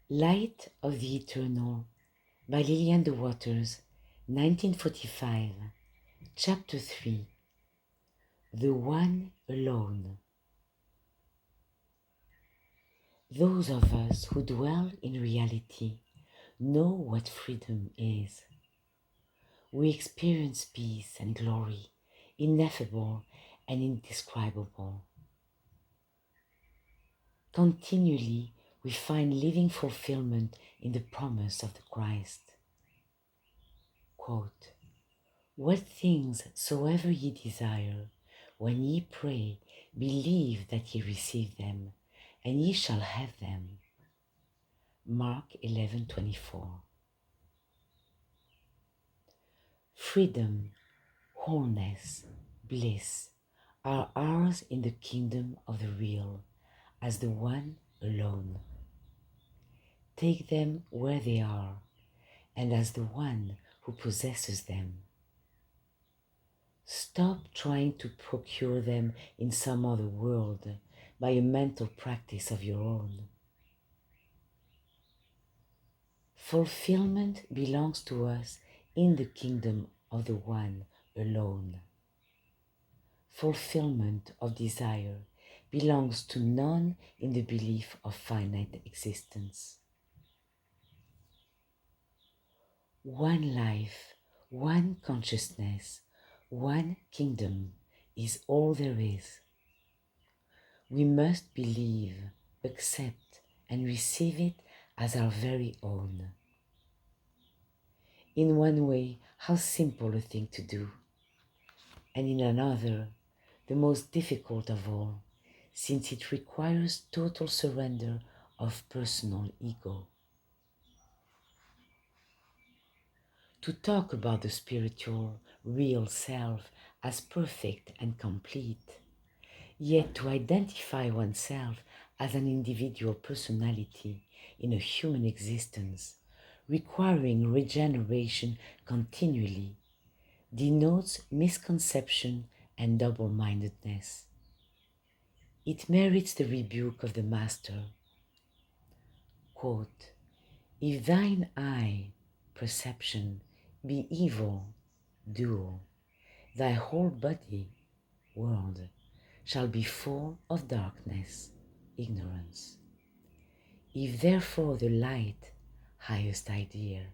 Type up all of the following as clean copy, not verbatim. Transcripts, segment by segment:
Light of the Eternal by Lillian de Waters, 1945, Chapter 3. The One Alone. Those of us who dwell in reality know what freedom is. We experience peace and glory, ineffable and indescribable. Continually, we find living fulfillment in the promise of the Christ. Quote, "What things soever ye desire, when ye pray, believe that ye receive them, and ye shall have them." Mark 11:24. Freedom, wholeness, bliss are ours in the kingdom of the real, as the one alone. Take them where they are, and as the one who possesses them. Stop trying to procure them in some other world by a mental practice of your own. Fulfillment belongs to us in the kingdom of the one alone. Fulfillment of desire belongs to none in the belief of finite existence. One life, one consciousness, one kingdom is all there is. We must believe, accept, and receive it as our very own. In one way, how simple a thing to do, and in another, the most difficult of all, since it requires total surrender of personal ego. To talk about the spiritual, real self as perfect and complete, yet to identify oneself as an individual personality in a human existence, requiring regeneration continually, denotes misconception and double-mindedness. It merits the rebuke of the Master. Quote, "If thine eye, perception, be evil, dual, thy whole body, world, shall be full of darkness, ignorance. If therefore the light, highest idea,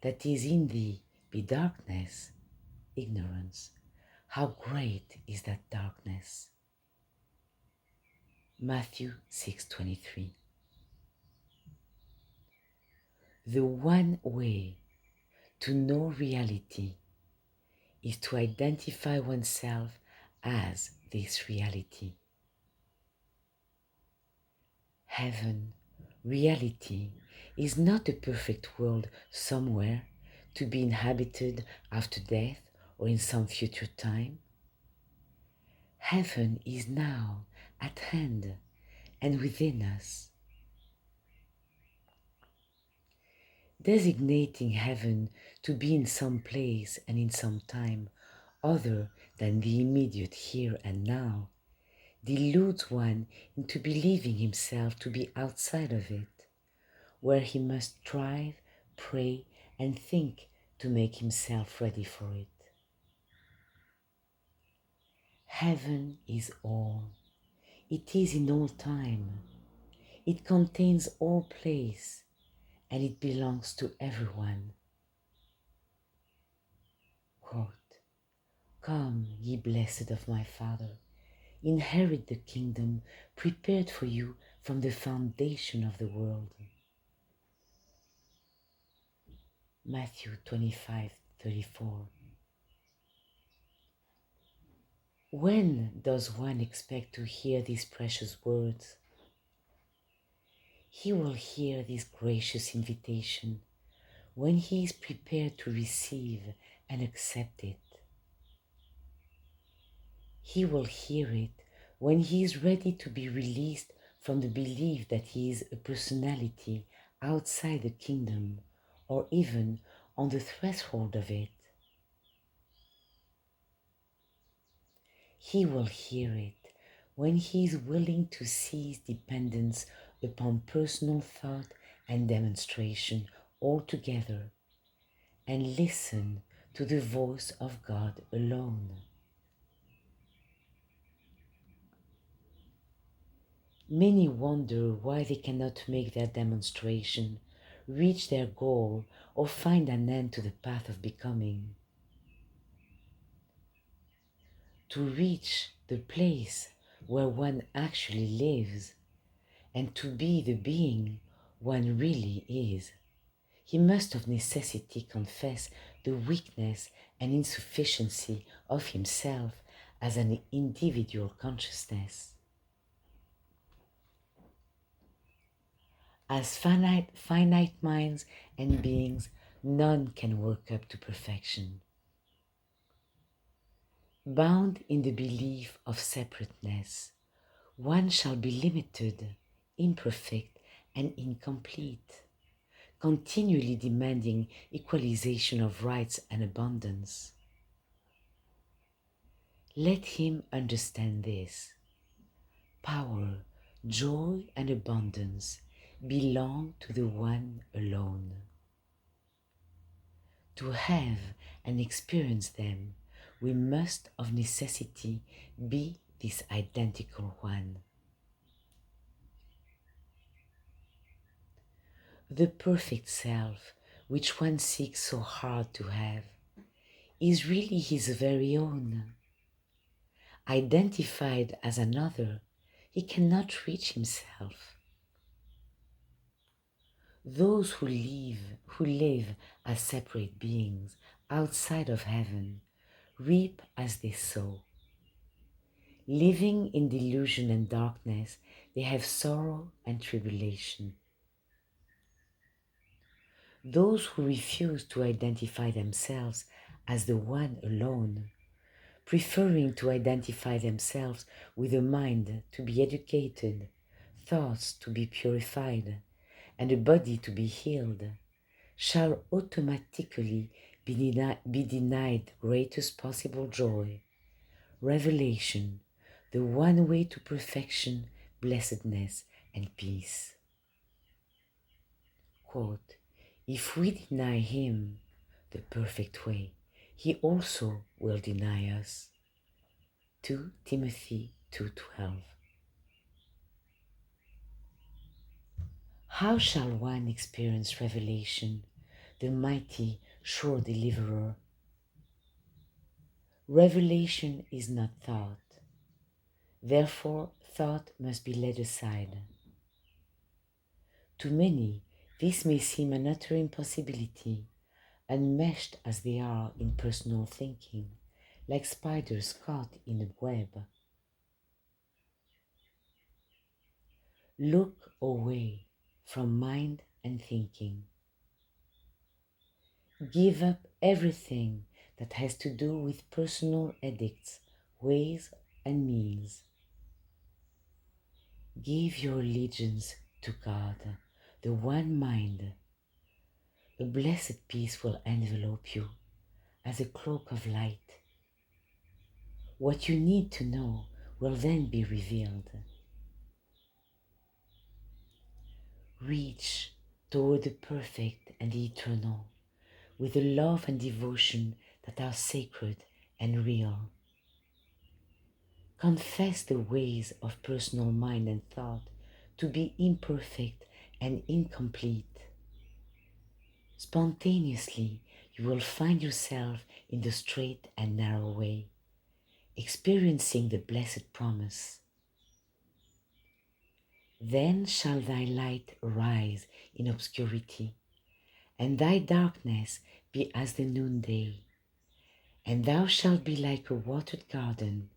that is in thee be darkness, ignorance, how great is that darkness." Matthew 6:23. The one way to know reality is to identify oneself as this reality. Heaven, reality, is not a perfect world somewhere to be inhabited after death or in some future time. Heaven is now at hand and within us. Designating heaven to be in some place and in some time other than the immediate here and now deludes one into believing himself to be outside of it, where he must strive, pray, and think to make himself ready for it. Heaven is all. It is in all time. It contains all place, and it belongs to everyone. Quote, "Come, ye blessed of my Father, inherit the kingdom prepared for you from the foundation of the world." Matthew 25:34. When does one expect to hear these precious words? He will hear this gracious invitation when he is prepared to receive and accept it. He will hear it when he is ready to be released from the belief that he is a personality outside the kingdom or even on the threshold of it. He will hear it when he is willing to cease dependence upon personal thought and demonstration altogether and listen to the voice of God alone. Many wonder why they cannot make their demonstration, reach their goal, or find an end to the path of becoming. To reach the place where one actually lives and to be the being one really is, he must of necessity confess the weakness and insufficiency of himself as an individual consciousness. As finite minds and beings, none can work up to perfection. Bound in the belief of separateness, one shall be limited, imperfect, and incomplete, continually demanding equalization of rights and abundance. Let him understand this. Power, joy, and abundance belong to the one alone. To have and experience them, we must of necessity be this identical one. The perfect self, which one seeks so hard to have, is really his very own. Identified as another, he cannot reach himself. Those who live as separate beings outside of heaven reap as they sow. Living in delusion and darkness, they have sorrow and tribulation. Those who refuse to identify themselves as the one alone, preferring to identify themselves with a mind to be educated, thoughts to be purified, and a body to be healed, shall automatically be denied greatest possible joy, revelation, the one way to perfection, blessedness, and peace. Quote, if we deny him the perfect way, he also will deny us. 2 Timothy 2:12. How shall one experience revelation, the mighty, sure deliverer? Revelation is not thought. Therefore, thought must be laid aside. To many, this may seem an utter impossibility, enmeshed as they are in personal thinking, like spiders caught in a web. Look away from mind and thinking. Give up everything that has to do with personal edicts, ways, and means. Give your allegiance to God, the one mind. A blessed peace will envelop you as a cloak of light. What you need to know will then be revealed. Reach toward the perfect and the eternal with the love and devotion that are sacred and real. Confess the ways of personal mind and thought to be imperfect and incomplete. Spontaneously, you will find yourself in the straight and narrow way, experiencing the blessed promise. Then shall thy light arise in obscurity, and thy darkness be as the noonday, and thou shalt be like a watered garden,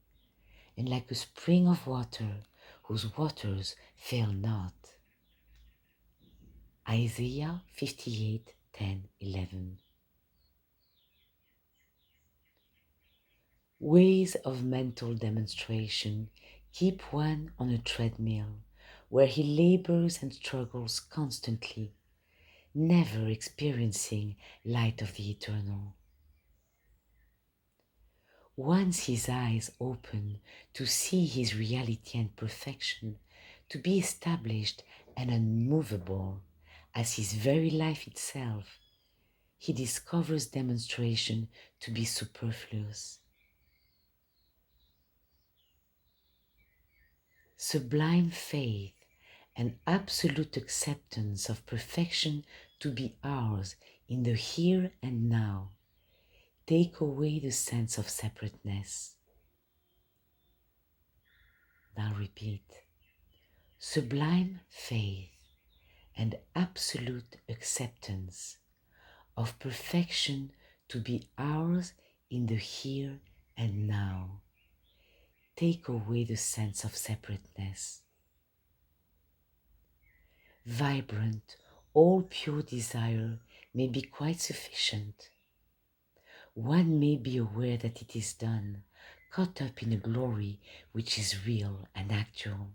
and like a spring of water, whose waters fail not. Isaiah 58:10-11. Ways of mental demonstration keep one on a treadmill where he labors and struggles constantly, never experiencing light of the eternal. Once his eyes open to see his reality and perfection, to be established and unmovable as his very life itself, he discovers demonstration to be superfluous. Sublime faith and absolute acceptance of perfection to be ours in the here and now take away the sense of separateness. Now repeat. Sublime faith and absolute acceptance of perfection to be ours in the here and now take away the sense of separateness. Vibrant, all pure desire may be quite sufficient. One may be aware that it is done, caught up in a glory which is real and actual.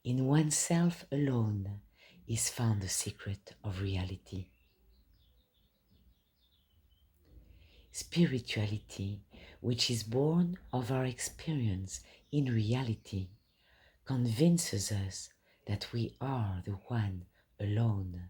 In oneself alone is found the secret of reality. Spirituality, which is born of our experience in reality, convinces us that we are the one alone.